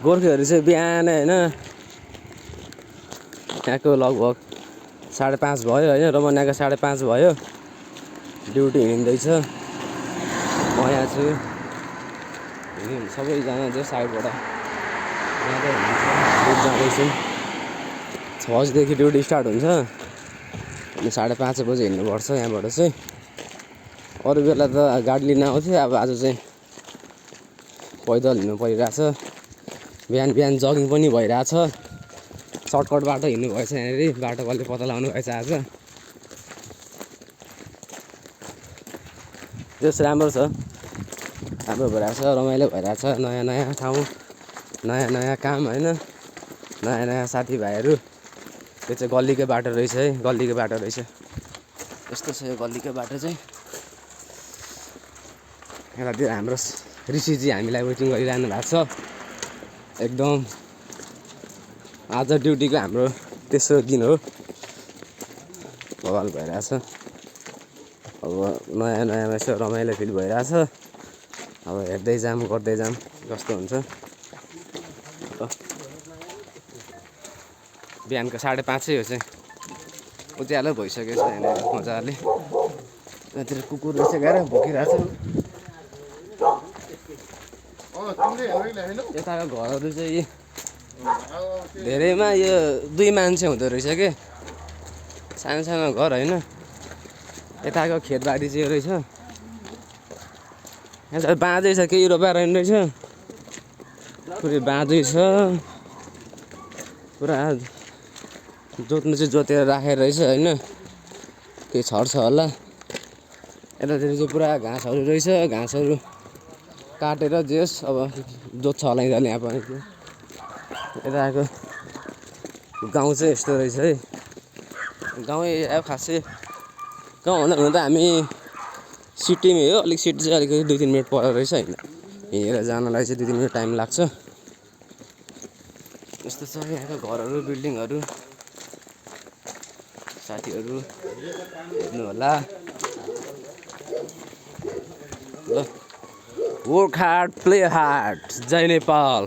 गोर्खेहरू चाहिँ बिहान होइन यहाँको लगभग 5:30 भयो होइन रमन्याको 5:30 भयो ड्युटी हिँड्दैछ म यहाँ छु सबैजना जो साइडबाट जाँदैछु 6 बजीदेखि ड्युटी स्टार्ट हुन्छ अनि 5:30 बजी हिँड्नुपर्छ यहाँबाट चाहिँ अरू बेला त गाडी लिन आउँथ्यो अब आज चाहिँ पैदल हिँड्नु परिरहेछ बिहान बिहान जगिङ पनि भइरहेछ सर्टकट बाटो हिँड्नु भएछ यहाँनिर बाटो कसले पत्ता लगाउनु भएछ आज त्यस राम्रो छ राम्रो भइरहेछ रमाइलो भइरहेछ नयाँ नयाँ ठाउँ नयाँ नयाँ काम होइन नयाँ नयाँ साथीभाइहरू त्यो चाहिँ गल्लीकै बाटो रहेछ है गल्लीकै बाटो रहेछ यस्तो छ यो गल्लीकै बाटो चाहिँ यतातिर हाम्रो ऋषिजी हामीलाई वेटिङ गरिरहनु भएको छ एकदम आज ड्युटीको हाम्रो तेस्रो दिन हो बवाल भइरहेछ अब नयाँ नयाँमा यसो रमाइलो फिल भइरहेछ अब हेर्दै जाम गर्दै जाम कस्तो हुन्छ बिहानको 5:30 हो चाहिँ उज्यालो भइसकेको छ यहाँनिर मजाले यतातिर कुकुर रहेछ गएर भोकिरहेछ यताको घरहरू चाहिँ धेरैमा यो 2 मान्छे हुँदो रहेछ के सानो सानो घर होइन यताको खेतबारी चाहिँ रहेछ यहाँ बाँझै छ केही रोपाएर रहेछ पुरै बाँझै छ पुरा जोत्नु चाहिँ जोतेर राखेर रहेछ होइन केही छर्छ होला यतातिर चाहिँ पुरा घाँसहरू रहेछ घाँसहरू काटेर जेस अब जोत्छ होला यिनीहरूले यहाँ पनि यताको गाउँ चाहिँ यस्तो रहेछ है गाउँ अब खासै गाउँ भन्दा हुन त हामी सिटीमै हो अलिक सिटी चाहिँ अलिकति 2-3 मिनट पर रहेछ होइन हिँडेर जानलाई चाहिँ 2-3 मिनट टाइम लाग्छ यस्तो छ यहाँको घरहरू बिल्डिङहरू साथीहरू हेर्नु होला ल वर्क हार्ड प्ले हार्ड जय नेपाल।